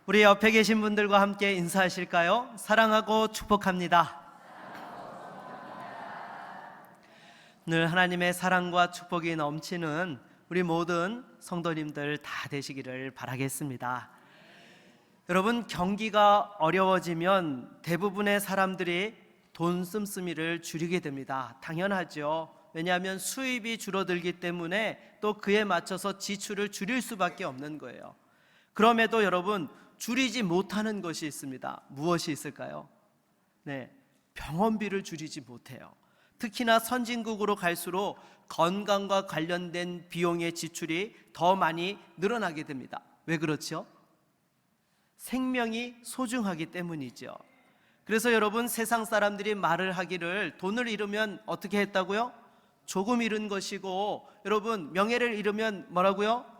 우리 옆에 계신 분들과 함께 인사하실까요? 사랑하고 축복합니다. 늘 하나님의 사랑과 축복이 넘치는 우리 모든 성도님들 다 되시기를 바라겠습니다. 여러분, 경기가 어려워지면 대부분의 사람들이 돈 씀씀이를 줄이게 됩니다. 당연하죠. 왜냐하면 수입이 줄어들기 때문에 또 그에 맞춰서 지출을 줄일 수밖에 없는 거예요. 그럼에도 여러분, 줄이지 못하는 것이 있습니다. 무엇이 있을까요? 병원비를 줄이지 못해요. 특히나 선진국으로 갈수록 건강과 관련된 비용의 지출이 더 많이 늘어나게 됩니다. 왜 그렇죠? 생명이 소중하기 때문이죠. 그래서 여러분, 세상 사람들이 말을 하기를 돈을 잃으면 어떻게 했다고요? 조금 잃은 것이고, 여러분, 명예를 잃으면 뭐라고요?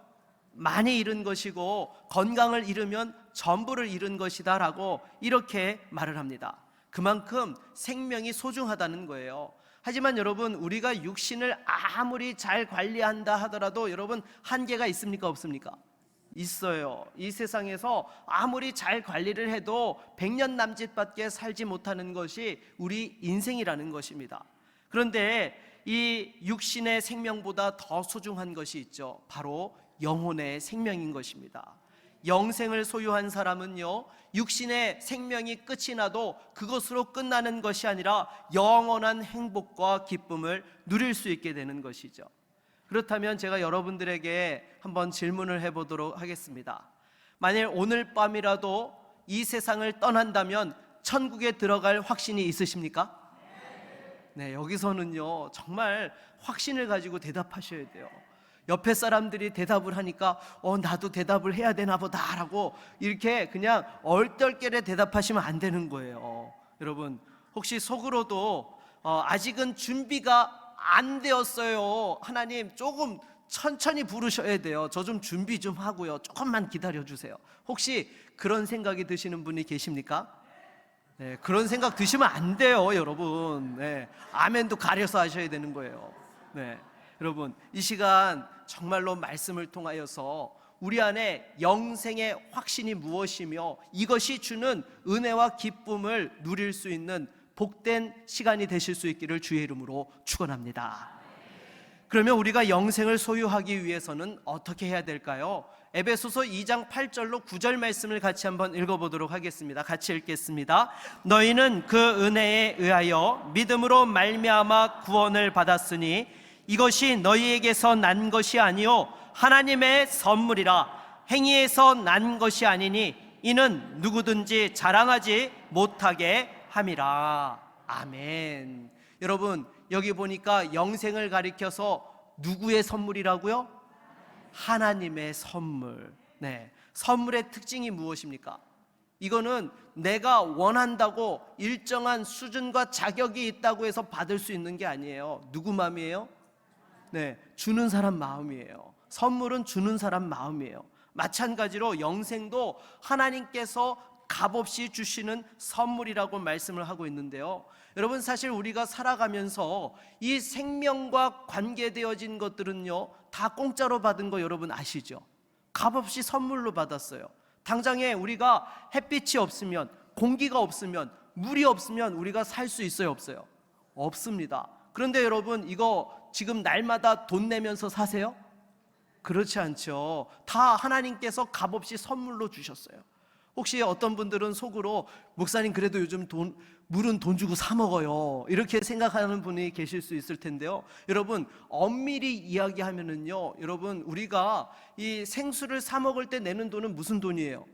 많이 잃은 것이고, 건강을 잃으면 전부를 잃은 것이다 라고 이렇게 말을 합니다. 그만큼 생명이 소중하다는 거예요. 하지만 여러분, 우리가 육신을 아무리 잘 관리한다 하더라도 여러분, 한계가 있습니까? 없습니까? 있어요. 이 세상에서 아무리 잘 관리를 해도 100년 남짓밖에 살지 못하는 것이 우리 인생이라는 것입니다. 그런데 이 육신의 생명보다 더 소중한 것이 있죠. 바로 영혼의 생명인 것입니다. 영생을 소유한 사람은요, 육신의 생명이 끝이 나도 그것으로 끝나는 것이 아니라 영원한 행복과 기쁨을 누릴 수 있게 되는 것이죠. 그렇다면 제가 여러분들에게 한번 질문을 해보도록 하겠습니다. 만일 오늘 밤이라도 이 세상을 떠난다면 천국에 들어갈 확신이 있으십니까? 네, 여기서는요 정말 확신을 가지고 대답하셔야 돼요. 옆에 사람들이 대답을 하니까 나도 대답을 해야 되나 보다 라고 이렇게 그냥 얼떨결에 대답하시면 안 되는 거예요. 여러분, 혹시 속으로도 아직은 준비가 안 되었어요, 하나님 조금 천천히 부르셔야 돼요, 저 좀 준비 좀 하고요, 조금만 기다려주세요, 혹시 그런 생각이 드시는 분이 계십니까? 네, 그런 생각 드시면 안 돼요, 여러분. 아멘도 가려서 하셔야 되는 거예요. 여러분, 이 시간 정말로 말씀을 통하여서 우리 안에 영생의 확신이 무엇이며 이것이 주는 은혜와 기쁨을 누릴 수 있는 복된 시간이 되실 수 있기를 주의 이름으로 축원합니다. 그러면 우리가 영생을 소유하기 위해서는 어떻게 해야 될까요? 에베소서 2장 8절로 9절 말씀을 같이 한번 읽어보도록 하겠습니다. 같이 읽겠습니다. 너희는 그 은혜에 의하여 믿음으로 말미암아 구원을 받았으니 이것이 너희에게서 난 것이 아니요 하나님의 선물이라. 행위에서 난 것이 아니니 이는 누구든지 자랑하지 못하게 함이라. 아멘. 여러분, 여기 보니까 영생을 가리켜서 누구의 선물이라고요? 하나님의 선물. 선물의 특징이 무엇입니까? 이거는 내가 원한다고 일정한 수준과 자격이 있다고 해서 받을 수 있는 게 아니에요. 누구 마음이에요? 주는 사람 마음이에요. 선물은 주는 사람 마음이에요. 마찬가지로 영생도 하나님께서 값없이 주시는 선물이라고 말씀을 하고 있는데요, 여러분, 사실 우리가 살아가면서 이 생명과 관계되어진 것들은요 다 공짜로 받은 거 여러분 아시죠? 값없이 선물로 받았어요. 당장에 우리가 햇빛이 없으면, 공기가 없으면, 물이 없으면 우리가 살 수 있어요, 없어요? 없습니다. 그런데 여러분, 이거 지금 날마다 돈 내면서 사세요? 그렇지 않죠. 다 하나님께서 값없이 선물로 주셨어요. 혹시 어떤 분들은 속으로 목사님 그래도 요즘 물은 돈 주고 사 먹어요, 이렇게 생각하는 분이 계실 수 있을 텐데요, 여러분, 엄밀히 이야기하면은요, 여러분, 우리가 이 생수를 사 먹을 때 내는 돈은 무슨 돈이에요?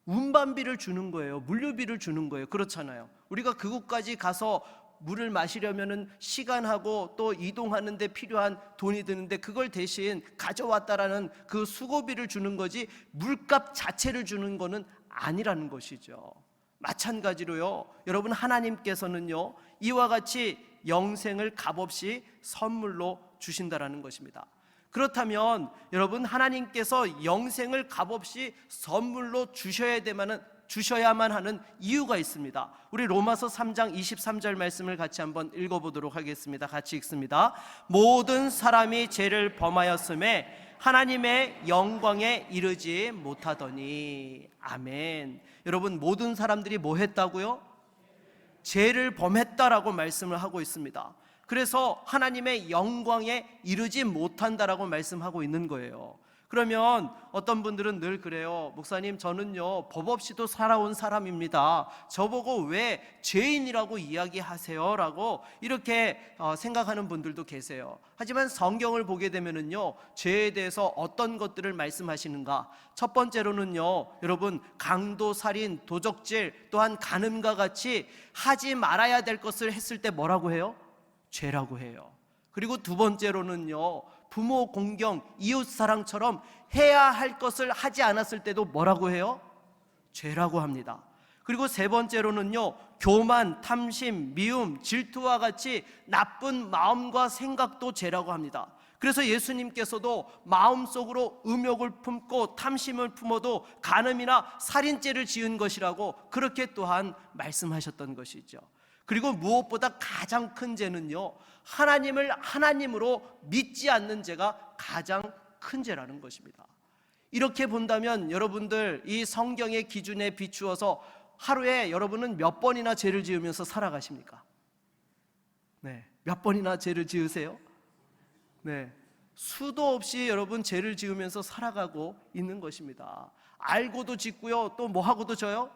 운반비를 주는 거예요. 물류비를 주는 거예요. 그렇잖아요. 우리가 그곳까지 가서 물을 마시려면은 시간하고 또 이동하는 데 필요한 돈이 드는데 그걸 대신 가져왔다라는 그 수고비를 주는 거지 물값 자체를 주는 거는 아니라는 것이죠. 마찬가지로요, 여러분, 하나님께서는요 이와 같이 영생을 값없이 선물로 주신다라는 것입니다. 그렇다면 여러분, 하나님께서 영생을 값없이 선물로 주셔야만 하는 이유가 있습니다. 우리 로마서 3장 23절 말씀을 같이 한번 읽어보도록 하겠습니다. 같이 읽습니다. 모든 사람이 죄를 범하였음에 하나님의 영광에 이르지 못하더니. 아멘. 여러분, 모든 사람들이 뭐 했다고요? 죄를 범했다라고 말씀을 하고 있습니다. 그래서 하나님의 영광에 이르지 못한다라고 말씀하고 있는 거예요. 그러면 어떤 분들은 늘 그래요. 목사님, 저는요 법 없이도 살아온 사람입니다. 저보고 왜 죄인이라고 이야기하세요? 라고 이렇게 생각하는 분들도 계세요. 하지만 성경을 보게 되면은요, 죄에 대해서 어떤 것들을 말씀하시는가? 첫 번째로는요, 여러분, 강도, 살인, 도적질, 또한 간음과 같이 하지 말아야 될 것을 했을 때 뭐라고 해요? 죄라고 해요. 그리고 두 번째로는요, 부모 공경, 이웃 사랑처럼 해야 할 것을 하지 않았을 때도 뭐라고 해요? 죄라고 합니다. 그리고 세 번째로는요, 교만, 탐심, 미움, 질투와 같이 나쁜 마음과 생각도 죄라고 합니다. 그래서 예수님께서도 마음속으로 음욕을 품고 탐심을 품어도 간음이나 살인죄를 지은 것이라고 그렇게 또한 말씀하셨던 것이죠. 그리고 무엇보다 가장 큰 죄는요, 하나님을 하나님으로 믿지 않는 죄가 가장 큰 죄라는 것입니다. 이렇게 본다면 여러분들, 이 성경의 기준에 비추어서 하루에 여러분은 몇 번이나 죄를 지으면서 살아가십니까? 네, 몇 번이나 죄를 지으세요? 네, 수도 없이 여러분 죄를 지으면서 살아가고 있는 것입니다. 알고도 짓고요, 또 뭐하고도 져요?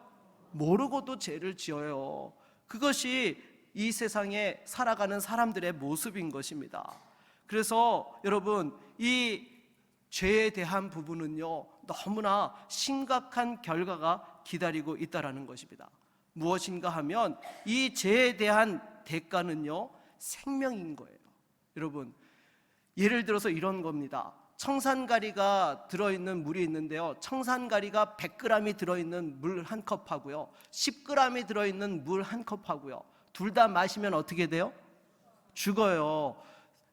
모르고도 죄를 지어요. 그것이 이 세상에 살아가는 사람들의 모습인 것입니다. 그래서 여러분, 이 죄에 대한 부분은요, 너무나 심각한 결과가 기다리고 있다는 것입니다. 무엇인가 하면 이 죄에 대한 대가는요, 생명인 거예요. 여러분, 예를 들어서 이런 겁니다. 청산가리가 들어있는 물이 있는데요, 청산가리가 100g이 들어있는 물 한 컵하고요, 10g이 들어있는 물 한 컵하고요, 둘 다 마시면 어떻게 돼요? 죽어요.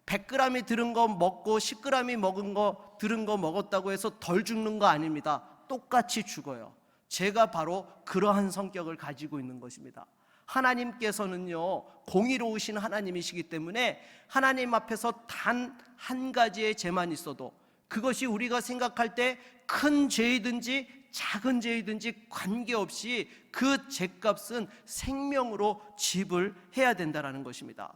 100g이 들은 거 먹고 10g이 들은 거 먹었다고 해서 덜 죽는 거 아닙니다. 똑같이 죽어요. 죄가 바로 그러한 성격을 가지고 있는 것입니다. 하나님께서는요, 공의로우신 하나님이시기 때문에 하나님 앞에서 단 한 가지의 죄만 있어도, 그것이 우리가 생각할 때 큰 죄이든지 작은 죄이든지 관계없이 그 죄값은 생명으로 지불해야 된다는 것입니다.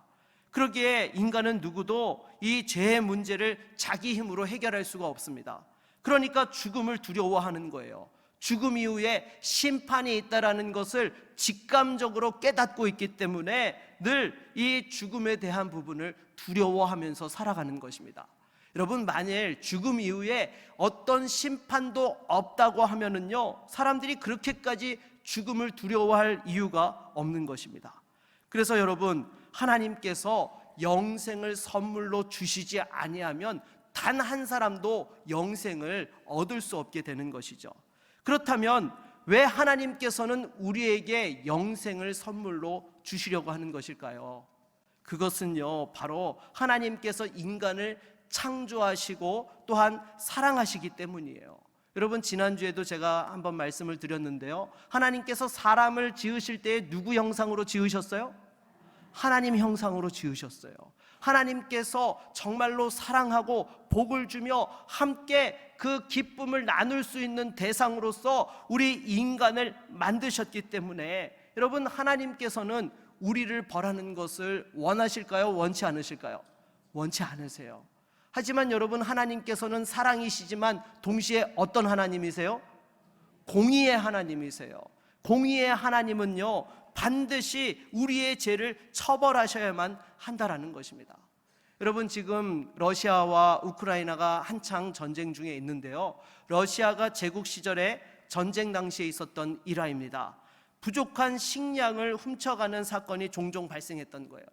그러기에 인간은 누구도 이 죄의 문제를 자기 힘으로 해결할 수가 없습니다. 그러니까 죽음을 두려워하는 거예요. 죽음 이후에 심판이 있다는 것을 직감적으로 깨닫고 있기 때문에 늘 이 죽음에 대한 부분을 두려워하면서 살아가는 것입니다. 여러분, 만일 죽음 이후에 어떤 심판도 없다고 하면은요, 사람들이 그렇게까지 죽음을 두려워할 이유가 없는 것입니다. 그래서 여러분, 하나님께서 영생을 선물로 주시지 아니하면 단 한 사람도 영생을 얻을 수 없게 되는 것이죠. 그렇다면 왜 하나님께서는 우리에게 영생을 선물로 주시려고 하는 것일까요? 그것은요, 바로 하나님께서 인간을 창조하시고 또한 사랑하시기 때문이에요. 여러분, 지난주에도 제가 한번 말씀을 드렸는데요, 하나님께서 사람을 지으실 때 누구 형상으로 지으셨어요? 하나님 형상으로 지으셨어요. 하나님께서 정말로 사랑하고 복을 주며 함께 그 기쁨을 나눌 수 있는 대상으로서 우리 인간을 만드셨기 때문에 여러분, 하나님께서는 우리를 벌하는 것을 원하실까요? 원치 않으실까요? 원치 않으세요. 하지만 여러분, 하나님께서는 사랑이시지만 동시에 어떤 하나님이세요? 공의의 하나님이세요. 공의의 하나님은요, 반드시 우리의 죄를 처벌하셔야만 한다라는 것입니다. 여러분, 지금 러시아와 우크라이나가 한창 전쟁 중에 있는데요, 러시아가 제국 시절에 전쟁 당시에 있었던 일화입니다. 부족한 식량을 훔쳐가는 사건이 종종 발생했던 거예요.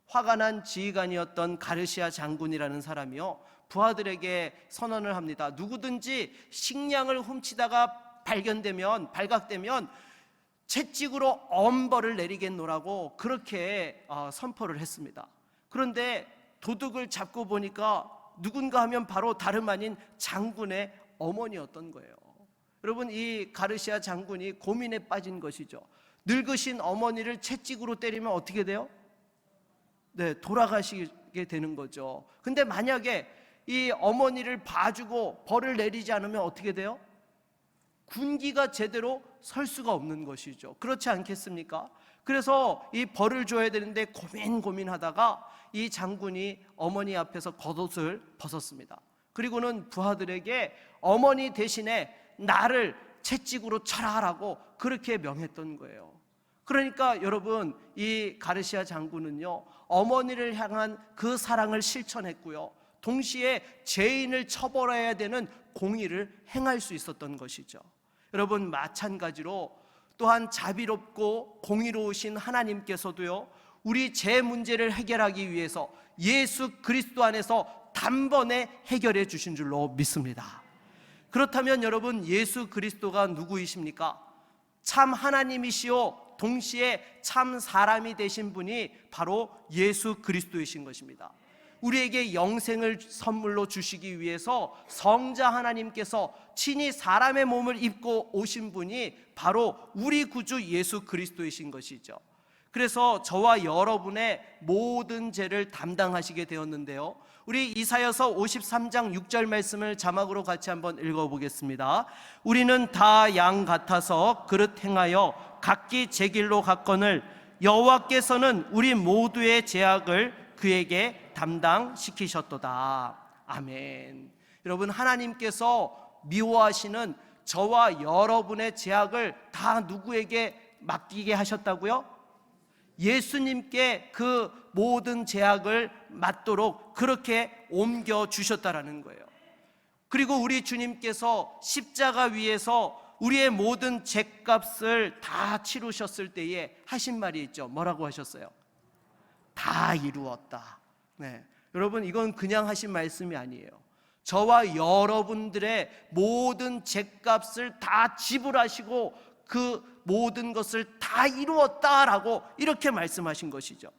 화가 난 지휘관이었던 가르시아 장군이라는 사람이요, 부하들에게 선언을 합니다. 누구든지 식량을 훔치다가 발각되면 채찍으로 엄벌을 내리겠노라고 그렇게 선포를 했습니다. 그런데 도둑을 잡고 보니까 누군가 하면 바로 다름 아닌 장군의 어머니였던 거예요. 여러분, 이 가르시아 장군이 고민에 빠진 것이죠. 늙으신 어머니를 채찍으로 때리면 어떻게 돼요? 네, 돌아가시게 되는 거죠. 근데 만약에 이 어머니를 봐주고 벌을 내리지 않으면 어떻게 돼요? 군기가 제대로 설 수가 없는 것이죠. 그렇지 않겠습니까? 그래서 이 벌을 줘야 되는데 고민하다가 이 장군이 어머니 앞에서 겉옷을 벗었습니다. 그리고는 부하들에게 어머니 대신에 나를 채찍으로 쳐라라고 그렇게 명했던 거예요. 그러니까 여러분, 이 가르시아 장군은요, 어머니를 향한 그 사랑을 실천했고요, 동시에 죄인을 처벌해야 되는 공의를 행할 수 있었던 것이죠. 여러분, 마찬가지로 또한 자비롭고 공의로우신 하나님께서도요, 우리 죄 문제를 해결하기 위해서 예수 그리스도 안에서 단번에 해결해 주신 줄로 믿습니다. 그렇다면 여러분, 예수 그리스도가 누구이십니까? 참 하나님이시오 동시에 참 사람이 되신 분이 바로 예수 그리스도이신 것입니다. 우리에게 영생을 선물로 주시기 위해서 성자 하나님께서 친히 사람의 몸을 입고 오신 분이 바로 우리 구주 예수 그리스도이신 것이죠. 그래서 저와 여러분의 모든 죄를 담당하시게 되었는데요, 우리 이사야서 53장 6절 말씀을 자막으로 같이 한번 읽어보겠습니다. 우리는 다 양 같아서 그릇 행하여 각기 제 길로 갔거늘 여호와께서는 우리 모두의 죄악을 그에게 담당시키셨도다. 아멘. 여러분, 하나님께서 미워하시는 저와 여러분의 죄악을 다 누구에게 맡기게 하셨다고요? 예수님께 그 모든 죄악을 맡도록 그렇게 옮겨주셨다라는 거예요. 그리고 우리 주님께서 십자가 위에서 우리의 모든 죄값을 다 치르셨을 때에 하신 말이 있죠. 뭐라고 하셨어요? 다 이루었다. 네. 여러분, 이건 그냥 하신 말씀이 아니에요. 저와 여러분들의 모든 죄값을 다 지불하시고 그 모든 것을 다 이루었다라고 이렇게 말씀하신 것이죠.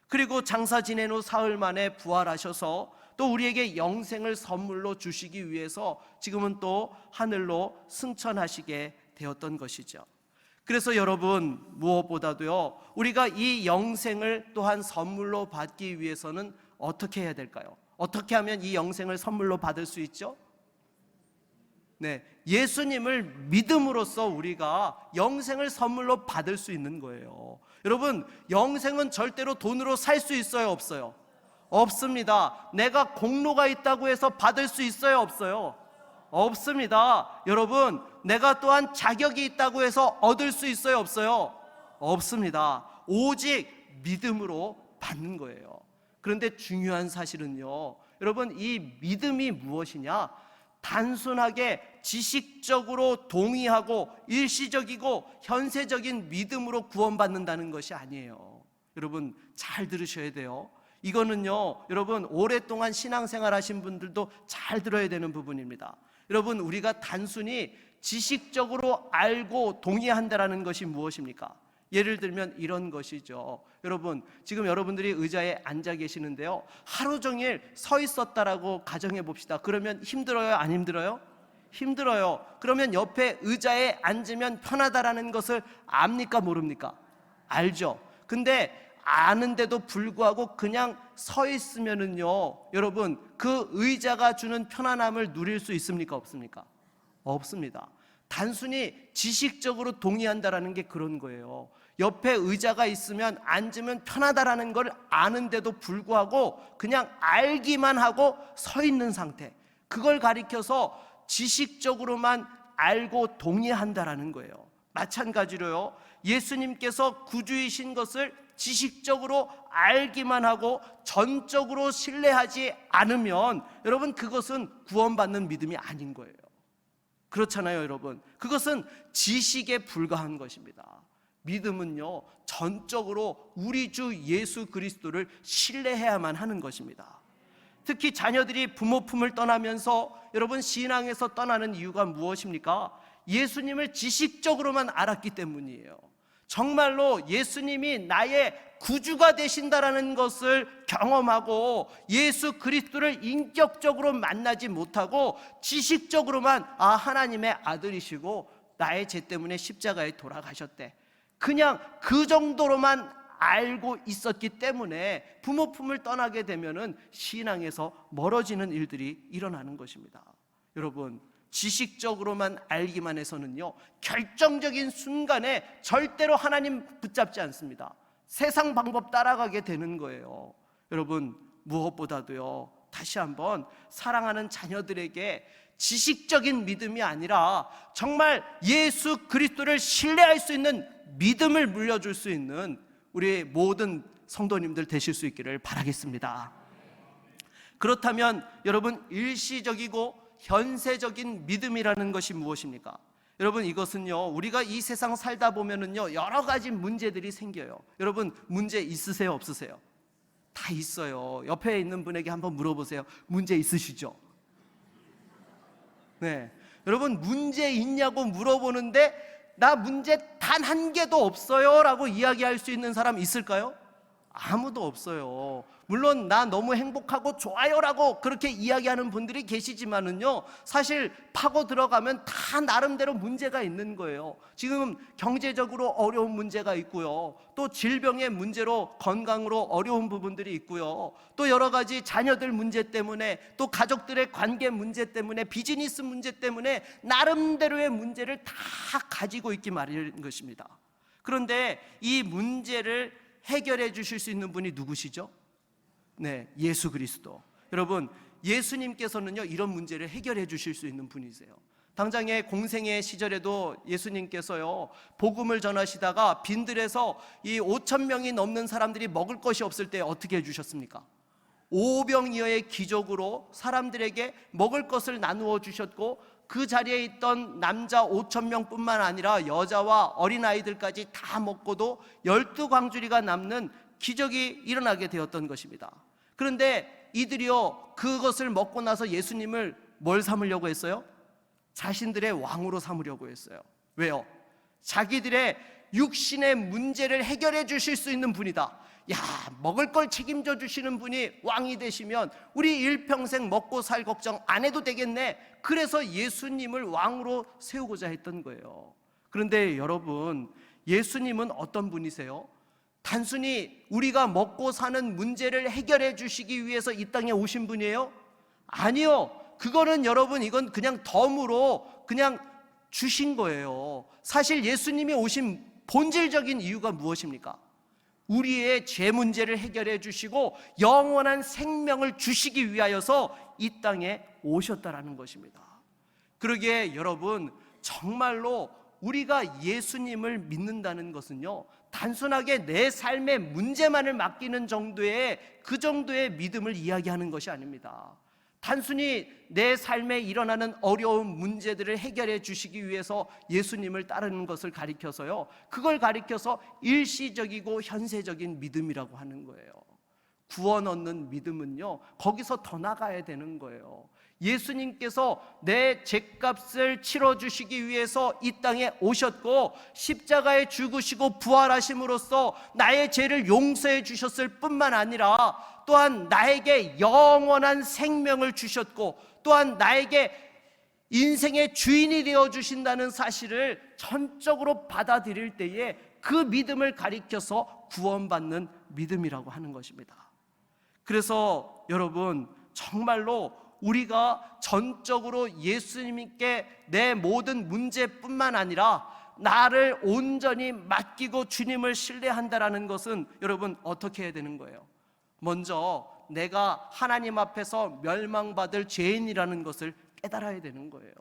그리고 장사 지낸 후 사흘 만에 부활하셔서 또 우리에게 영생을 선물로 주시기 위해서 지금은 또 하늘로 승천하시게 되었던 것이죠. 그래서 여러분, 무엇보다도요, 우리가 이 영생을 또한 선물로 받기 위해서는 어떻게 해야 될까요? 어떻게 하면 이 영생을 선물로 받을 수 있죠? 네, 예수님을 믿음으로써 우리가 영생을 선물로 받을 수 있는 거예요. 여러분, 영생은 절대로 돈으로 살 수 있어요, 없어요? 없습니다. 내가 공로가 있다고 해서 받을 수 있어요, 없어요? 없습니다. 여러분, 내가 또한 자격이 있다고 해서 얻을 수 있어요, 없어요? 없습니다. 오직 믿음으로 받는 거예요. 그런데 중요한 사실은요, 여러분, 이 믿음이 무엇이냐? 단순하게 지식적으로 동의하고 일시적이고 현세적인 믿음으로 구원받는다는 것이 아니에요. 여러분, 잘 들으셔야 돼요. 이거는요, 여러분, 오랫동안 신앙생활 하신 분들도 잘 들어야 되는 부분입니다. 여러분, 우리가 단순히 지식적으로 알고 동의한다라는 것이 무엇입니까? 예를 들면 이런 것이죠. 여러분, 지금 여러분들이 의자에 앉아 계시는데요, 하루 종일 서 있었다라고 가정해 봅시다. 그러면 힘들어요, 안 힘들어요? 힘들어요. 그러면 옆에 의자에 앉으면 편하다라는 것을 압니까, 모릅니까? 알죠. 근데 아는데도 불구하고 그냥 서 있으면은요, 여러분, 그 의자가 주는 편안함을 누릴 수 있습니까, 없습니까? 없습니다. 단순히 지식적으로 동의한다라는 게 그런 거예요. 옆에 의자가 있으면 앉으면 편하다라는 걸 아는데도 불구하고 그냥 알기만 하고 서 있는 상태, 그걸 가리켜서 지식적으로만 알고 동의한다라는 거예요. 마찬가지로요, 예수님께서 구주이신 것을 지식적으로 알기만 하고 전적으로 신뢰하지 않으면 여러분, 그것은 구원받는 믿음이 아닌 거예요. 그렇잖아요, 여러분. 그것은 지식에 불과한 것입니다. 믿음은요, 전적으로 우리 주 예수 그리스도를 신뢰해야만 하는 것입니다. 특히 자녀들이 부모 품을 떠나면서 여러분, 신앙에서 떠나는 이유가 무엇입니까? 예수님을 지식적으로만 알았기 때문이에요. 정말로 예수님이 나의 구주가 되신다라는 것을 경험하고 예수 그리스도를 인격적으로 만나지 못하고 지식적으로만 하나님의 아들이시고 나의 죄 때문에 십자가에 돌아가셨대, 그냥 그 정도로만 알고 있었기 때문에 부모 품을 떠나게 되면은 신앙에서 멀어지는 일들이 일어나는 것입니다. 여러분, 지식적으로만 알기만 해서는요, 결정적인 순간에 절대로 하나님 붙잡지 않습니다. 세상 방법 따라가게 되는 거예요. 여러분, 무엇보다도요, 다시 한번 사랑하는 자녀들에게 지식적인 믿음이 아니라 정말 예수 그리스도를 신뢰할 수 있는 믿음을 물려줄 수 있는 우리 모든 성도님들 되실 수 있기를 바라겠습니다. 그렇다면 여러분, 일시적이고 현세적인 믿음이라는 것이 무엇입니까? 여러분, 이것은요, 우리가 이 세상 살다 보면은요, 여러 가지 문제들이 생겨요. 여러분, 문제 있으세요, 없으세요? 다 있어요. 옆에 있는 분에게 한번 물어보세요. 문제 있으시죠? 네. 여러분, 문제 있냐고 물어보는데 나 문제 단 한 개도 없어요 라고 이야기할 수 있는 사람 있을까요? 아무도 없어요. 물론 나 너무 행복하고 좋아요라고 그렇게 이야기하는 분들이 계시지만은요, 사실 파고 들어가면 다 나름대로 문제가 있는 거예요. 지금 경제적으로 어려운 문제가 있고요, 또 질병의 문제로 건강으로 어려운 부분들이 있고요, 또 여러 가지 자녀들 문제 때문에, 또 가족들의 관계 문제 때문에, 비즈니스 문제 때문에 나름대로의 문제를 다 가지고 있기 마련인 것입니다. 그런데 이 문제를 해결해 주실 수 있는 분이 누구시죠? 네, 예수 그리스도. 여러분, 예수님께서는요, 이런 문제를 해결해 주실 수 있는 분이세요. 당장의 공생의 시절에도 예수님께서요, 복음을 전하시다가 빈들에서 이 5,000명이 넘는 사람들이 먹을 것이 없을 때 어떻게 해주셨습니까? 오병이어의 기적으로 사람들에게 먹을 것을 나누어 주셨고, 그 자리에 있던 남자 5,000명 뿐만 아니라 여자와 어린아이들까지 다 먹고도 12광주리가 남는 기적이 일어나게 되었던 것입니다. 그런데 이들이요, 그것을 먹고 나서 예수님을 뭘 삼으려고 했어요? 자신들의 왕으로 삼으려고 했어요. 왜요? 자기들의 육신의 문제를 해결해 주실 수 있는 분이다. 야, 먹을 걸 책임져 주시는 분이 왕이 되시면 우리 일평생 먹고 살 걱정 안 해도 되겠네. 그래서 예수님을 왕으로 세우고자 했던 거예요. 그런데 여러분, 예수님은 어떤 분이세요? 단순히 우리가 먹고 사는 문제를 해결해 주시기 위해서 이 땅에 오신 분이에요? 아니요. 그거는 여러분, 이건 그냥 덤으로 그냥 주신 거예요. 사실 예수님이 오신 본질적인 이유가 무엇입니까? 우리의 죄 문제를 해결해 주시고 영원한 생명을 주시기 위하여서 이 땅에 오셨다라는 것입니다. 그러기에 여러분, 정말로 우리가 예수님을 믿는다는 것은요, 단순하게 내 삶의 문제만을 맡기는 정도의 그 정도의 믿음을 이야기하는 것이 아닙니다. 단순히 내 삶에 일어나는 어려운 문제들을 해결해 주시기 위해서 예수님을 따르는 것을 가리켜서요, 그걸 가리켜서 일시적이고 현세적인 믿음이라고 하는 거예요. 구원 얻는 믿음은요, 거기서 더 나가야 되는 거예요. 예수님께서 내 죄값을 치러주시기 위해서 이 땅에 오셨고, 십자가에 죽으시고 부활하심으로써 나의 죄를 용서해 주셨을 뿐만 아니라 또한 나에게 영원한 생명을 주셨고, 또한 나에게 인생의 주인이 되어 주신다는 사실을 전적으로 받아들일 때에 그 믿음을 가리켜서 구원받는 믿음이라고 하는 것입니다. 그래서 여러분, 정말로 우리가 전적으로 예수님께 내 모든 문제뿐만 아니라 나를 온전히 맡기고 주님을 신뢰한다라는 것은 여러분, 어떻게 해야 되는 거예요? 먼저 내가 하나님 앞에서 멸망받을 죄인이라는 것을 깨달아야 되는 거예요.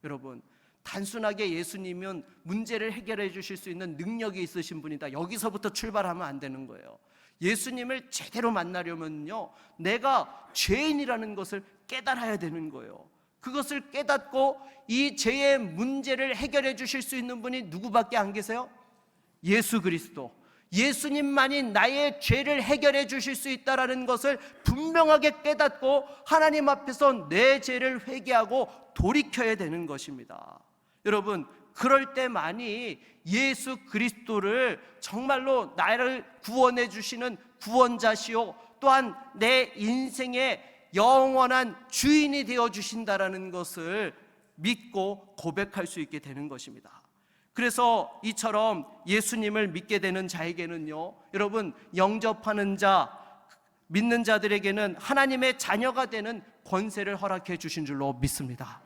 여러분, 단순하게 예수님은 문제를 해결해 주실 수 있는 능력이 있으신 분이다, 여기서부터 출발하면 안 되는 거예요. 예수님을 제대로 만나려면요, 내가 죄인이라는 것을 깨달아야 되는 거예요. 그것을 깨닫고 이 죄의 문제를 해결해 주실 수 있는 분이 누구밖에 안 계세요? 예수 그리스도. 예수님만이 나의 죄를 해결해 주실 수 있다는 것을 분명하게 깨닫고 하나님 앞에서 내 죄를 회개하고 돌이켜야 되는 것입니다. 여러분, 그럴 때만이 예수 그리스도를 정말로 나를 구원해 주시는 구원자시요, 또한 내 인생의 영원한 주인이 되어 주신다라는 것을 믿고 고백할 수 있게 되는 것입니다. 그래서 이처럼 예수님을 믿게 되는 자에게는요, 여러분, 영접하는 자, 믿는 자들에게는 하나님의 자녀가 되는 권세를 허락해 주신 줄로 믿습니다.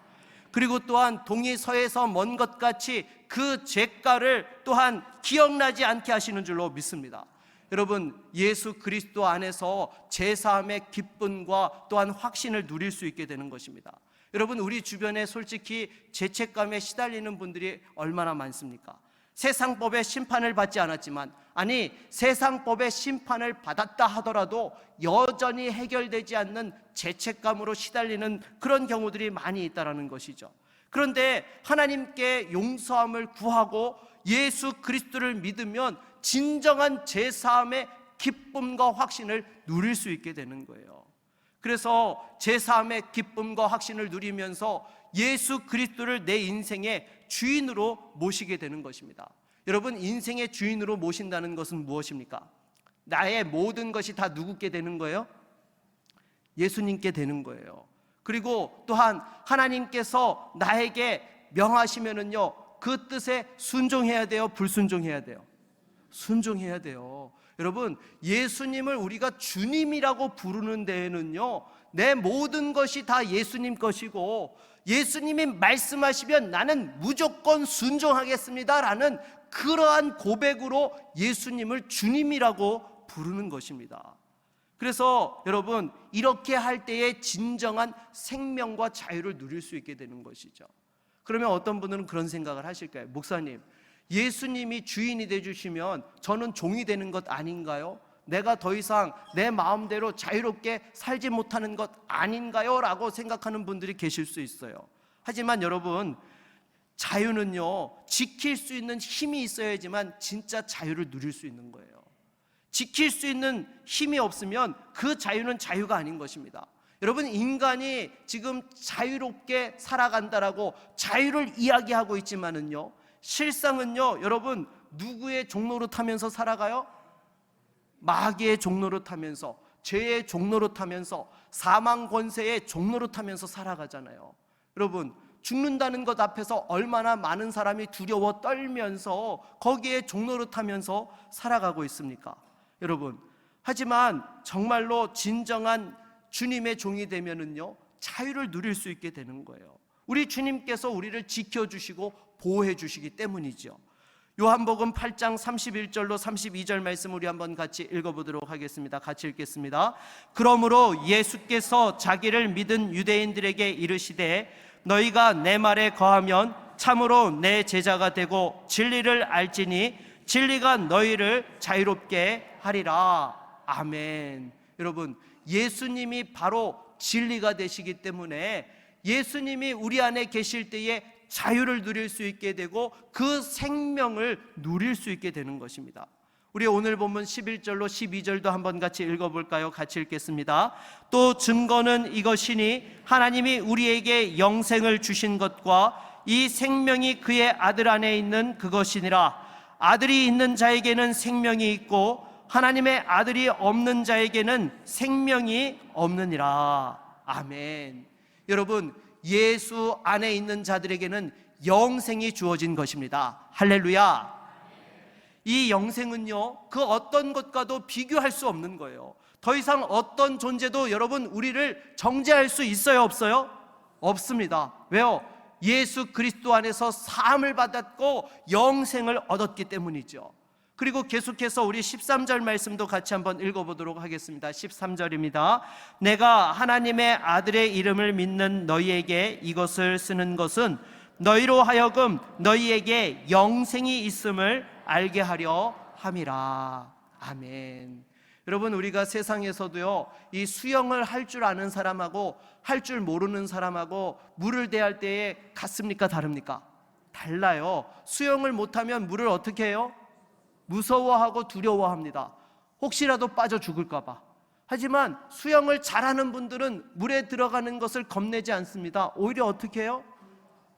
그리고 또한 동이 서에서 먼 것 같이 그 죄가를 또한 기억나지 않게 하시는 줄로 믿습니다. 여러분, 예수 그리스도 안에서 제사함의 기쁨과 또한 확신을 누릴 수 있게 되는 것입니다. 여러분, 우리 주변에 솔직히 죄책감에 시달리는 분들이 얼마나 많습니까? 세상법의 심판을 받지 않았지만, 아니 세상법의 심판을 받았다 하더라도 여전히 해결되지 않는 죄책감으로 시달리는 그런 경우들이 많이 있다는 것이죠. 그런데 하나님께 용서함을 구하고 예수 그리스도를 믿으면 진정한 제사함의 기쁨과 확신을 누릴 수 있게 되는 거예요. 그래서 제사함의 기쁨과 확신을 누리면서 예수 그리스도를 내 인생의 주인으로 모시게 되는 것입니다. 여러분, 인생의 주인으로 모신다는 것은 무엇입니까? 나의 모든 것이 다 누구께 되는 거예요? 예수님께 되는 거예요. 그리고 또한 하나님께서 나에게 명하시면은요, 그 뜻에 순종해야 돼요? 불순종해야 돼요? 순종해야 돼요. 여러분, 예수님을 우리가 주님이라고 부르는 데에는요, 내 모든 것이 다 예수님 것이고 예수님이 말씀하시면 나는 무조건 순종하겠습니다 라는 그러한 고백으로 예수님을 주님이라고 부르는 것입니다. 그래서 여러분, 이렇게 할 때에 진정한 생명과 자유를 누릴 수 있게 되는 것이죠. 그러면 어떤 분들은 그런 생각을 하실까요? 목사님, 예수님이 주인이 되주시면 저는 종이 되는 것 아닌가요? 내가 더 이상 내 마음대로 자유롭게 살지 못하는 것 아닌가요? 라고 생각하는 분들이 계실 수 있어요. 하지만 여러분, 자유는요, 지킬 수 있는 힘이 있어야지만 진짜 자유를 누릴 수 있는 거예요. 지킬 수 있는 힘이 없으면 그 자유는 자유가 아닌 것입니다. 여러분, 인간이 지금 자유롭게 살아간다라고 자유를 이야기하고 있지만은요, 실상은요, 여러분, 누구의 종로로 타면서 살아가요? 마귀의 종로로 타면서, 죄의 종로로 타면서, 사망 권세의 종로로 타면서 살아가잖아요. 여러분, 죽는다는 것 앞에서 얼마나 많은 사람이 두려워 떨면서 거기에 종로로 타면서 살아가고 있습니까? 여러분, 하지만 정말로 진정한 주님의 종이 되면은요, 자유를 누릴 수 있게 되는 거예요. 우리 주님께서 우리를 지켜주시고 보호해 주시기 때문이죠. 요한복음 8장 31절로 32절 말씀 우리 한번 같이 읽어보도록 하겠습니다. 같이 읽겠습니다. 그러므로 예수께서 자기를 믿은 유대인들에게 이르시되 너희가 내 말에 거하면 참으로 내 제자가 되고 진리를 알지니 진리가 너희를 자유롭게 하리라. 아멘. 여러분, 예수님이 바로 진리가 되시기 때문에 예수님이 우리 안에 계실 때에 자유를 누릴 수 있게 되고 그 생명을 누릴 수 있게 되는 것입니다. 우리 오늘 본문 11절로 12절도 한번 같이 읽어볼까요? 같이 읽겠습니다. 또 증거는 이것이니 하나님이 우리에게 영생을 주신 것과 이 생명이 그의 아들 안에 있는 그것이니라. 아들이 있는 자에게는 생명이 있고 하나님의 아들이 없는 자에게는 생명이 없느니라. 아멘. 여러분, 예수 안에 있는 자들에게는 영생이 주어진 것입니다. 할렐루야. 이 영생은요, 그 어떤 것과도 비교할 수 없는 거예요. 더 이상 어떤 존재도 여러분 우리를 정죄할 수 있어요, 없어요? 없습니다. 왜요? 예수 그리스도 안에서 사함을 받았고 영생을 얻었기 때문이죠. 그리고 계속해서 우리 13절 말씀도 같이 한번 읽어보도록 하겠습니다. 13절입니다. 내가 하나님의 아들의 이름을 믿는 너희에게 이것을 쓰는 것은 너희로 하여금 너희에게 영생이 있음을 알게 하려 함이라. 아멘. 여러분, 우리가 세상에서도요, 이 수영을 할 줄 아는 사람하고 할 줄 모르는 사람하고 물을 대할 때에 같습니까? 다릅니까? 달라요. 수영을 못하면 물을 어떻게 해요? 무서워하고 두려워합니다. 혹시라도 빠져 죽을까 봐. 하지만 수영을 잘하는 분들은 물에 들어가는 것을 겁내지 않습니다. 오히려 어떻게 해요?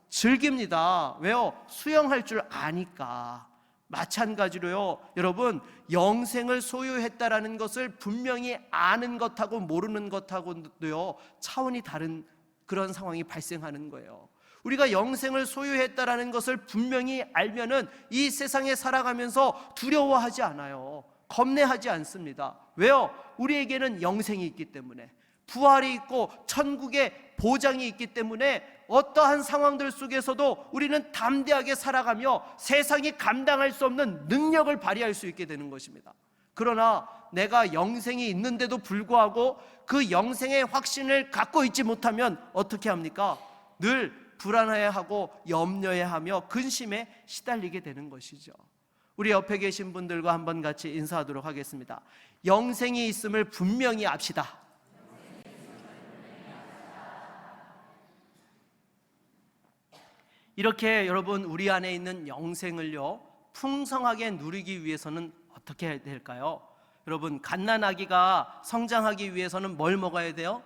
즐깁니다. 왜요? 수영할 줄 아니까. 마찬가지로요, 여러분, 영생을 소유했다라는 것을 분명히 아는 것하고 모르는 것하고도요, 차원이 다른 그런 상황이 발생하는 거예요. 우리가 영생을 소유했다라는 것을 분명히 알면은 이 세상에 살아가면서 두려워하지 않아요. 겁내하지 않습니다. 왜요? 우리에게는 영생이 있기 때문에, 부활이 있고 천국의 보장이 있기 때문에 어떠한 상황들 속에서도 우리는 담대하게 살아가며 세상이 감당할 수 없는 능력을 발휘할 수 있게 되는 것입니다. 그러나 내가 영생이 있는데도 불구하고 그 영생의 확신을 갖고 있지 못하면 어떻게 합니까? 늘 불안해하고 염려해하며 근심에 시달리게 되는 것이죠. 우리 옆에 계신 분들과 한번 같이 인사하도록 하겠습니다. 영생이 있음을 분명히 압시다. 이렇게 여러분, 우리 안에 있는 영생을요 풍성하게 누리기 위해서는 어떻게 해야 될까요? 여러분, 갓난아기가 성장하기 위해서는 뭘 먹어야 돼요?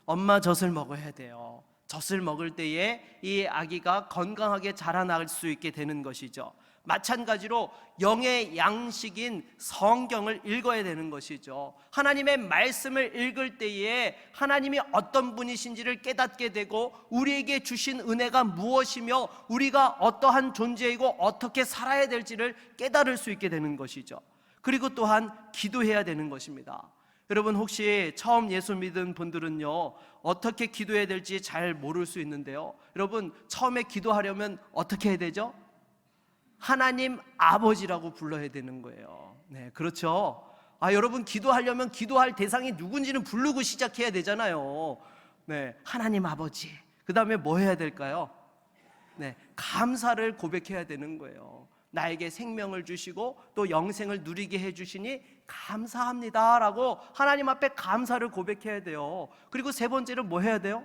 엄마 젖을 먹어야 돼요. 젖을 먹을 때에 이 아기가 건강하게 자라날 수 있게 되는 것이죠. 마찬가지로 영의 양식인 성경을 읽어야 되는 것이죠. 하나님의 말씀을 읽을 때에 하나님이 어떤 분이신지를 깨닫게 되고 우리에게 주신 은혜가 무엇이며 우리가 어떠한 존재이고 어떻게 살아야 될지를 깨달을 수 있게 되는 것이죠. 그리고 또한 기도해야 되는 것입니다. 여러분, 혹시 처음 예수 믿은 분들은요 어떻게 기도해야 될지 잘 모를 수 있는데요, 여러분, 처음에 기도하려면 어떻게 해야 되죠? 하나님 아버지라고 불러야 되는 거예요. 네, 그렇죠. 여러분, 기도하려면 기도할 대상이 누군지는 부르고 시작해야 되잖아요. 네, 하나님 아버지. 그 다음에 뭐 해야 될까요? 네, 감사를 고백해야 되는 거예요. 나에게 생명을 주시고 또 영생을 누리게 해주시니 감사합니다 라고 하나님 앞에 감사를 고백해야 돼요. 그리고 세 번째로 뭐 해야 돼요?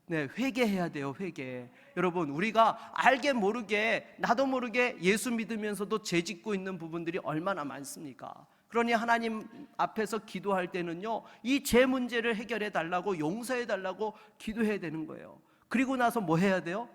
네, 회개해야 돼요. 회개. 여러분, 우리가 알게 모르게, 나도 모르게 예수 믿으면서도 죄짓고 있는 부분들이 얼마나 많습니까? 그러니 하나님 앞에서 기도할 때는요 이 죄 문제를 해결해 달라고, 용서해 달라고 기도해야 되는 거예요. 그리고 나서 뭐 해야 돼요?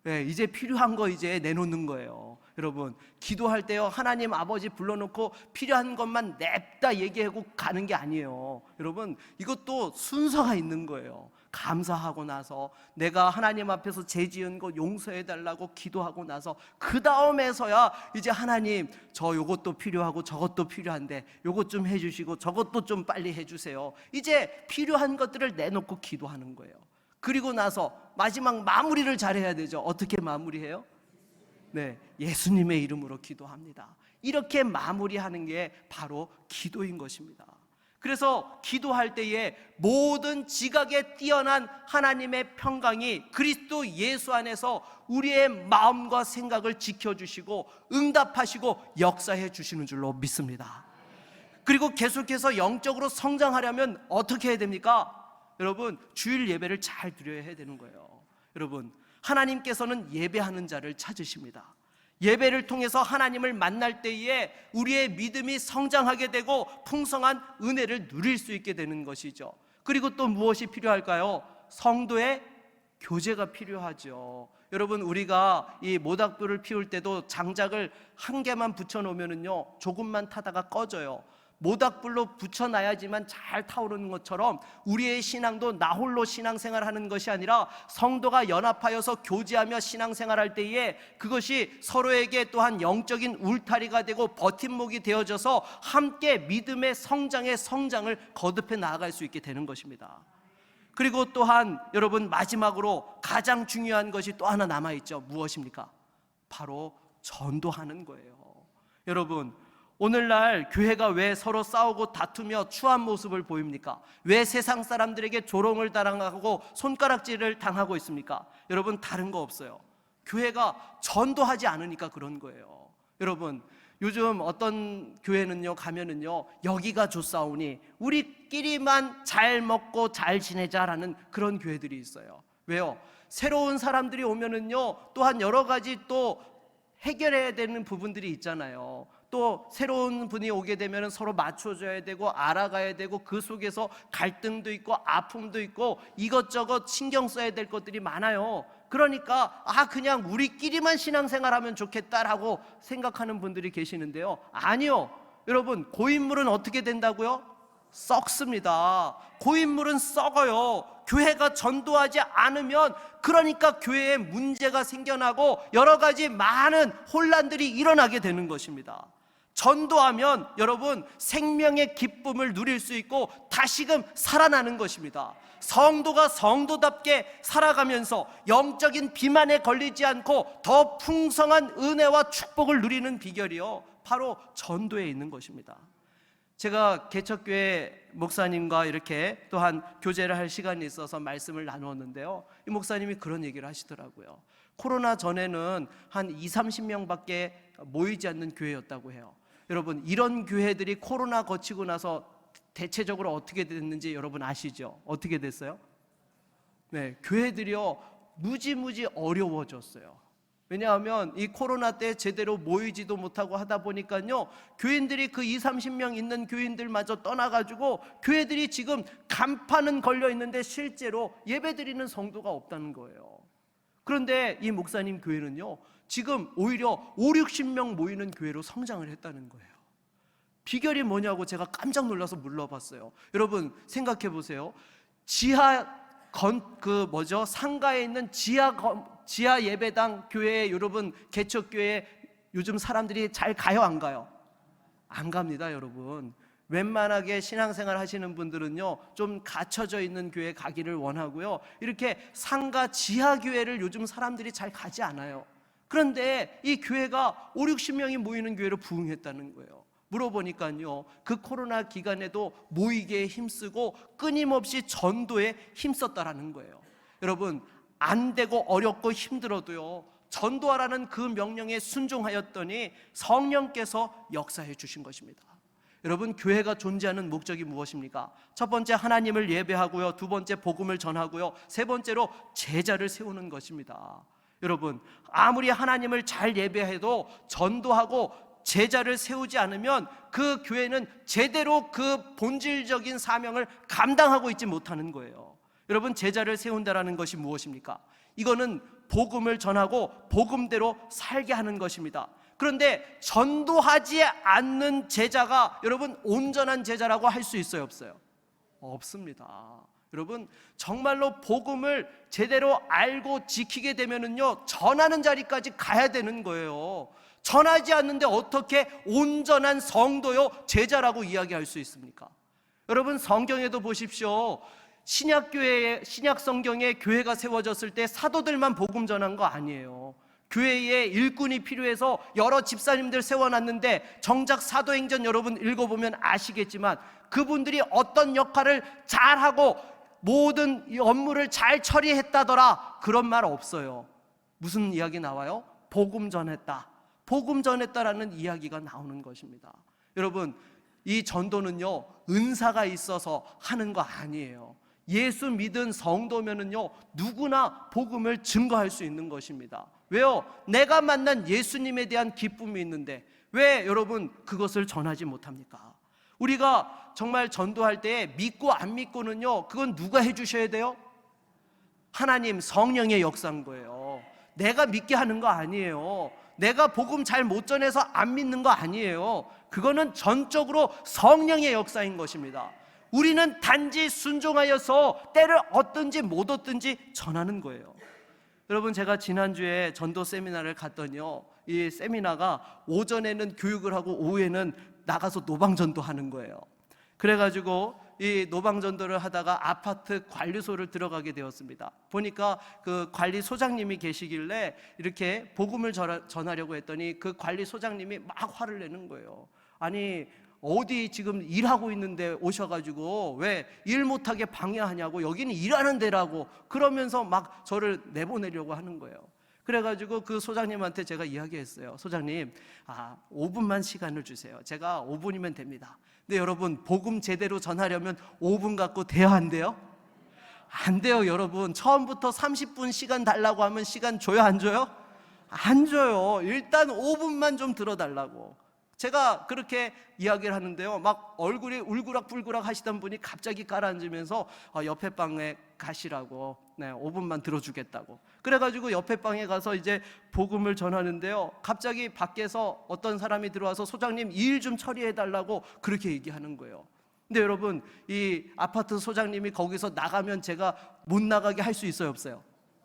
네, 이제 필요한 거 이제 내놓는 거예요. 여러분, 기도할 때요 하나님 아버지 불러놓고 필요한 것만 냅다 얘기하고 가는 게 아니에요. 여러분, 이것도 순서가 있는 거예요. 감사하고 나서 내가 하나님 앞에서 죄 지은 거 용서해 달라고 기도하고 나서 그 다음에서야 이제 하나님, 저 요것도 필요하고 저것도 필요한데 요것 좀 해주시고 저것도 좀 빨리 해주세요. 이제 필요한 것들을 내놓고 기도하는 거예요. 그리고 나서 마지막 마무리를 잘해야 되죠. 어떻게 마무리해요? 네, 예수님의 이름으로 기도합니다. 이렇게 마무리하는 게 바로 기도인 것입니다. 그래서 기도할 때에 모든 지각에 뛰어난 하나님의 평강이 그리스도 예수 안에서 우리의 마음과 생각을 지켜주시고 응답하시고 역사해 주시는 줄로 믿습니다. 그리고 계속해서 영적으로 성장하려면 어떻게 해야 됩니까? 여러분, 주일 예배를 잘 드려야 해야 되는 거예요. 여러분, 하나님께서는 예배하는 자를 찾으십니다. 예배를 통해서 하나님을 만날 때에 우리의 믿음이 성장하게 되고 풍성한 은혜를 누릴 수 있게 되는 것이죠. 그리고 또 무엇이 필요할까요? 성도의 교제가 필요하죠. 여러분, 우리가 이 모닥불을 피울 때도 장작을 한 개만 붙여놓으면요 조금만 타다가 꺼져요. 모닥불로 붙여놔야지만 잘 타오르는 것처럼 우리의 신앙도 나 홀로 신앙생활하는 것이 아니라 성도가 연합하여서 교제하며 신앙생활할 때에 그것이 서로에게 또한 영적인 울타리가 되고 버팀목이 되어져서 함께 믿음의 성장을 거듭해 나아갈 수 있게 되는 것입니다. 그리고 또한 여러분, 마지막으로 가장 중요한 것이 또 하나 남아있죠. 무엇입니까? 바로 전도하는 거예요. 여러분, 오늘날 교회가 왜 서로 싸우고 다투며 추한 모습을 보입니까? 왜 세상 사람들에게 조롱을 당하고 손가락질을 당하고 있습니까? 여러분, 다른 거 없어요. 교회가 전도하지 않으니까 그런 거예요. 여러분, 요즘 어떤 교회는요 가면은요 여기가 좋사오니 우리끼리만 잘 먹고 잘 지내자라는 그런 교회들이 있어요. 왜요? 새로운 사람들이 오면은요 또한 여러 가지 또 해결해야 되는 부분들이 있잖아요. 또 새로운 분이 오게 되면 서로 맞춰줘야 되고 알아가야 되고 그 속에서 갈등도 있고 아픔도 있고 이것저것 신경 써야 될 것들이 많아요. 그러니까 그냥 우리끼리만 신앙생활하면 좋겠다라고 생각하는 분들이 계시는데요, 아니요. 여러분, 고인물은 어떻게 된다고요? 썩습니다. 고인물은 썩어요. 교회가 전도하지 않으면 그러니까 교회에 문제가 생겨나고 여러 가지 많은 혼란들이 일어나게 되는 것입니다. 전도하면 여러분 생명의 기쁨을 누릴 수 있고 다시금 살아나는 것입니다. 성도가 성도답게 살아가면서 영적인 비만에 걸리지 않고 더 풍성한 은혜와 축복을 누리는 비결이요, 바로 전도에 있는 것입니다. 제가 개척교회 목사님과 이렇게 또한 교제를 할 시간이 있어서 말씀을 나누었는데요, 이 목사님이 그런 얘기를 하시더라고요. 코로나 전에는 한 20-30명밖에 모이지 않는 교회였다고 해요. 여러분, 이런 교회들이 코로나 거치고 나서 대체적으로 어떻게 됐는지 여러분 아시죠? 어떻게 됐어요? 네, 교회들이요 무지무지 어려워졌어요. 왜냐하면 이 코로나 때 제대로 모이지도 못하고 하다 보니까요, 교인들이 그 20-30명 있는 교인들마저 떠나가지고 교회들이 지금 간판은 걸려 있는데 실제로 예배드리는 성도가 없다는 거예요. 그런데 이 목사님 교회는요 지금 오히려 50-60명 모이는 교회로 성장을 했다는 거예요. 비결이 뭐냐고 제가 깜짝 놀라서 물어봤어요. 여러분 생각해 보세요. 상가에 있는 지하 예배당 교회에 여러분 개척교회 요즘 사람들이 잘 가요, 안 가요? 안 갑니다, 여러분. 웬만하게 신앙생활 하시는 분들은요 좀 갇혀져 있는 교회 가기를 원하고요, 이렇게 상가 지하 교회를 요즘 사람들이 잘 가지 않아요. 그런데 이 교회가 50-60명이 모이는 교회로 부흥했다는 거예요. 물어보니까요 그 코로나 기간에도 모이기에 힘쓰고 끊임없이 전도에 힘썼다라는 거예요. 여러분, 안 되고 어렵고 힘들어도요 전도하라는 그 명령에 순종하였더니 성령께서 역사해 주신 것입니다. 여러분, 교회가 존재하는 목적이 무엇입니까? 첫 번째, 하나님을 예배하고요, 두 번째, 복음을 전하고요, 세 번째로 제자를 세우는 것입니다. 여러분, 아무리 하나님을 잘 예배해도 전도하고 제자를 세우지 않으면 그 교회는 제대로 그 본질적인 사명을 감당하고 있지 못하는 거예요. 여러분, 제자를 세운다라는 것이 무엇입니까? 이거는 복음을 전하고 복음대로 살게 하는 것입니다. 그런데 전도하지 않는 제자가 여러분 온전한 제자라고 할 수 있어요, 없어요? 없습니다. 여러분, 정말로 복음을 제대로 알고 지키게 되면은요 전하는 자리까지 가야 되는 거예요. 전하지 않는데 어떻게 온전한 성도요 제자라고 이야기할 수 있습니까? 여러분, 성경에도 보십시오. 신약 성경에 교회가 세워졌을 때 사도들만 복음 전한 거 아니에요. 교회에 일꾼이 필요해서 여러 집사님들 세워놨는데 정작 사도행전 여러분 읽어보면 아시겠지만 그분들이 어떤 역할을 잘하고 모든 이 업무를 잘 처리했다더라, 그런 말 없어요. 무슨 이야기 나와요? 복음 전했다, 복음 전했다라는 이야기가 나오는 것입니다. 여러분, 이 전도는요 은사가 있어서 하는 거 아니에요. 예수 믿은 성도면은요 누구나 복음을 증거할 수 있는 것입니다. 왜요? 내가 만난 예수님에 대한 기쁨이 있는데 왜 여러분 그것을 전하지 못합니까? 우리가 정말 전도할 때 믿고 안 믿고는요 그건 누가 해주셔야 돼요? 하나님, 성령의 역사인 거예요. 내가 믿게 하는 거 아니에요. 내가 복음 잘 못 전해서 안 믿는 거 아니에요. 그거는 전적으로 성령의 역사인 것입니다. 우리는 단지 순종하여서 때를 얻든지 못 얻든지 전하는 거예요. 여러분, 제가 지난주에 전도 세미나를 갔더니요 이 세미나가 오전에는 교육을 하고 오후에는 나가서 노방전도 하는 거예요. 그래가지고 이 노방전도를 하다가 아파트 관리소를 들어가게 되었습니다. 보니까 그 관리소장님이 계시길래 이렇게 복음을 전하려고 했더니 그 관리소장님이 막 화를 내는 거예요. 아니, 어디 지금 일하고 있는데 오셔가지고 왜 일 못하게 방해하냐고, 여기는 일하는 데라고 그러면서 막 저를 내보내려고 하는 거예요. 그래가지고 그 소장님한테 제가 이야기했어요. 소장님, 5분만 시간을 주세요. 제가 5분이면 됩니다. 근데 여러분, 복음 제대로 전하려면 5분 갖고 돼요, 안 돼요? 안 돼요, 여러분. 처음부터 30분 시간 달라고 하면 시간 줘요, 안 줘요? 안 줘요. 일단 5분만 좀 들어달라고. 제가 그렇게 이야기를 하는데요 막 얼굴이 울그락불그락 하시던 분이 갑자기 깔아앉으면서 옆에 방에 가시라고, 5분만 들어주겠다고. 그래가지고 옆에 방에 가서 이제 복음을 전하는데요 갑자기 밖에서 어떤 사람이 들어와서 소장님 일 좀 처리해달라고 그렇게 얘기하는 거예요. 근데 여러분, 이 아파트 소장님이 거기서 나가면 제가 못 나가게 할 수 있어요, 없어요?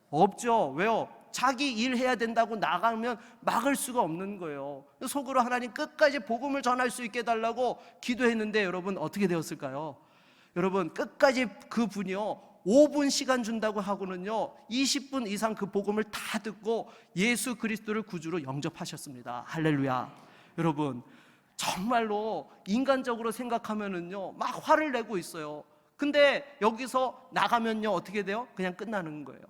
없죠. 왜요? 자기 일 해야 된다고 나가면 막을 수가 없는 거예요. 속으로 하나님 끝까지 복음을 전할 수 있게 해달라고 기도했는데 여러분 어떻게 되었을까요? 여러분, 끝까지 그 분이요 5분 시간 준다고 하고는요 20분 이상 그 복음을 다 듣고 예수 그리스도를 구주로 영접하셨습니다. 할렐루야. 여러분, 정말로 인간적으로 생각하면은요 막 화를 내고 있어요. 근데 여기서 나가면요 어떻게 돼요? 그냥 끝나는 거예요.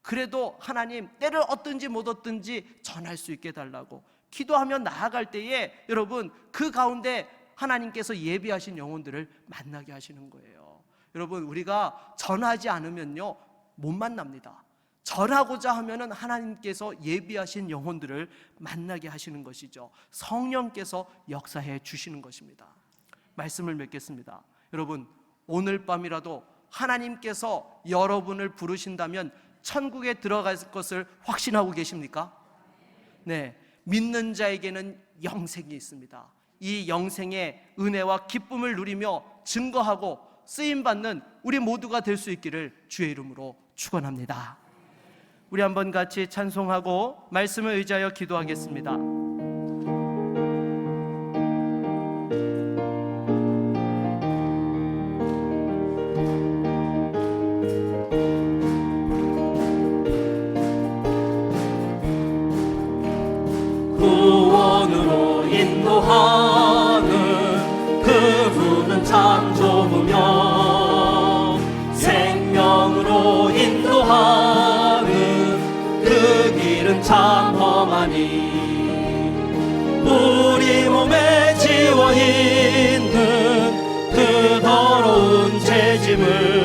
그래도 하나님 때를 얻든지 못 얻든지 전할 수 있게 해달라고 기도하며 나아갈 때에 여러분, 그 가운데 하나님께서 예비하신 영혼들을 만나게 하시는 거예요. 여러분, 우리가 전하지 않으면요 못 만납니다. 전하고자 하면은 하나님께서 예비하신 영혼들을 만나게 하시는 것이죠. 성령께서 역사해 주시는 것입니다. 말씀을 맺겠습니다. 여러분, 오늘 밤이라도 하나님께서 여러분을 부르신다면 천국에 들어갈 것을 확신하고 계십니까? 네, 믿는 자에게는 영생이 있습니다. 이 영생의 은혜와 기쁨을 누리며 증거하고 쓰임받는 우리 모두가 될 수 있기를 주의 이름으로 축원합니다. 우리 한번 같이 찬송하고 말씀을 의지하여 기도하겠습니다. 구원으로 인도하는 그분은 참 좋으며 생명으로 인도하는 그 길은 참 험하니 우리 몸에 지워있는 그 더러운 죄짐을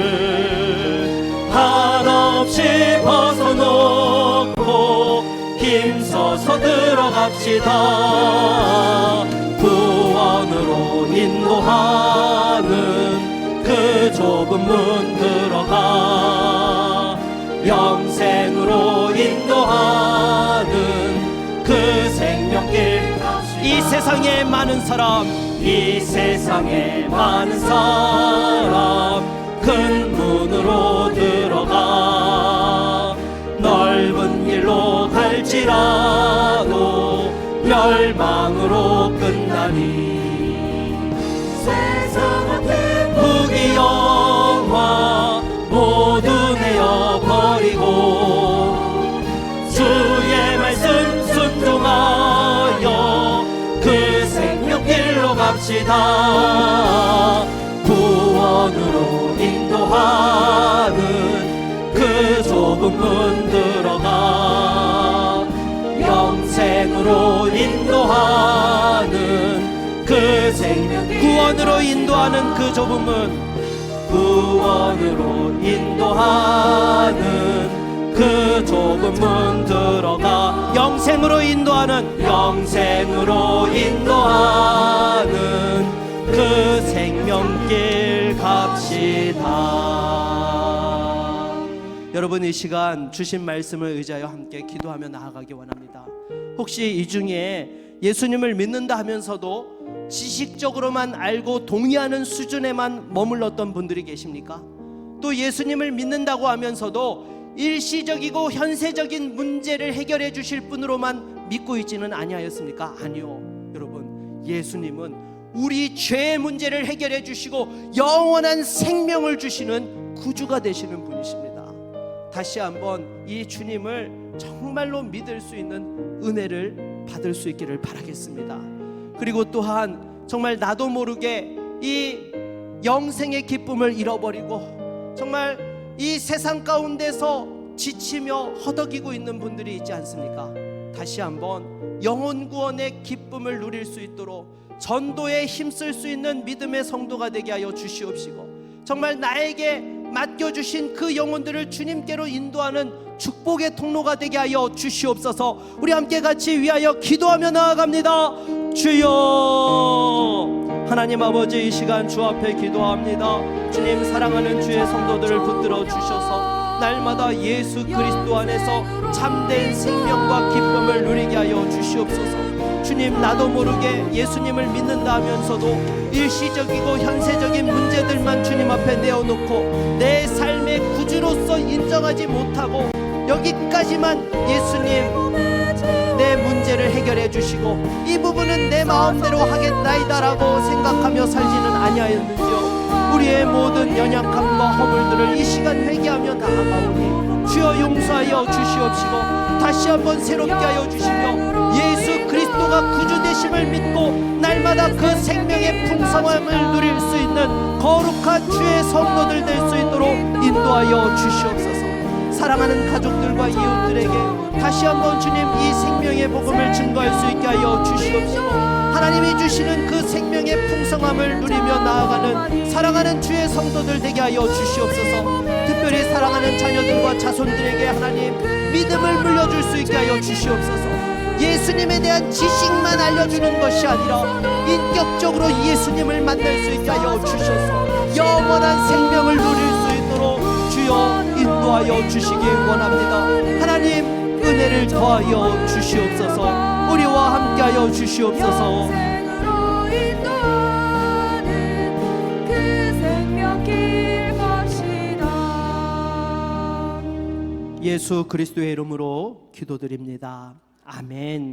한없이 벗어놓고 힘써서 들어갑시다. 구원으로 인도하는 그 좁은 문 들어가 영생으로 인도하는 그 생명길 갑시다. 이 세상에 많은 사람, 이 세상에 많은 사람 큰 문으로 들어가 넓은 길로 갈지라도 멸망으로 끝나니 세상은 기쁘기 영화 모두 내어버리고 주의 말씀 순종하여 그 생명길로 갑시다. 구원으로 인도하는 그 좁은 문 들어가 영생으로 인도하는 그 생명길 구원으로 인도하는 그 좁은 문, 구원으로 인도하는 그 좁은 문 들어가 영생으로 인도하는 영생으로 인도하는 그 생명길 갑시다. 여러분, 이 시간 주신 말씀을 의지하여 함께 기도하며 나아가기 원합니다. 혹시 이 중에 예수님을 믿는다 하면서도 지식적으로만 알고 동의하는 수준에만 머물렀던 분들이 계십니까? 또 예수님을 믿는다고 하면서도 일시적이고 현세적인 문제를 해결해 주실 분으로만 믿고 있지는 아니하였습니까? 아니요. 여러분, 예수님은 우리 죄의 문제를 해결해 주시고 영원한 생명을 주시는 구주가 되시는 분이십니다. 다시 한번 이 주님을 정말로 믿을 수 있는 은혜를 받을 수 있기를 바라겠습니다. 그리고 또한 정말 나도 모르게 이 영생의 기쁨을 잃어버리고 정말 이 세상 가운데서 지치며 허덕이고 있는 분들이 있지 않습니까? 다시 한번 영혼 구원의 기쁨을 누릴 수 있도록 전도에 힘쓸 수 있는 믿음의 성도가 되게 하여 주시옵시고 정말 나에게 맡겨주신 그 영혼들을 주님께로 인도하는 축복의 통로가 되게 하여 주시옵소서. 우리 함께 같이 위하여 기도하며 나아갑니다. 주여, 하나님 아버지, 이 시간 주 앞에 기도합니다. 주님, 사랑하는 주의 성도들을 붙들어 주셔서 날마다 예수 그리스도 안에서 참된 생명과 기쁨을 누리게 하여 주시옵소서. 주님, 나도 모르게 예수님을 믿는다 하면서도 일시적이고 현세적인 문제들만 주님 앞에 내어놓고 내 삶의 구주로서 인정하지 못하고 여기까지만 예수님 내 문제를 해결해 주시고 이 부분은 내 마음대로 하겠나이다라고 생각하며 살지는 아니하였는지요. 우리의 모든 연약함과 허물들을 이 시간 회개하며 나아가오니 주여 용서하여 주시옵시고 다시 한번 새롭게 하여 주시며 예수 그리스도가 구주 되심을 믿고 날마다 그 생명의 풍성함을 누릴 수 있는 거룩한 주의 성도들 될 수 있도록 인도하여 주시옵소서. 사랑하는 가족들과 이웃들에게 다시 한번 주님 이 생명의 복음을 증거할 수 있게 하여 주시옵시고 하나님이 주시는 그 생명의 풍성함을 누리며 나아가는 사랑하는 주의 성도들 되게 하여 주시옵소서. 특별히 사랑하는 자녀들과 자손들에게 하나님 믿음을 물려줄 수 있게 하여 주시옵소서. 예수님에 대한 지식만 알려주는 것이 아니라 인격적으로 예수님을 만날 수 있게 하여 주셔서 영원한 생명을 누릴 수 있도록 주여 인도하여 주시기 원합니다. 하나님 은혜를 더하여 주시옵소서. 우리와 함께하여 주시옵소서. 예수 그리스도의 이름으로 기도드립니다. 아멘.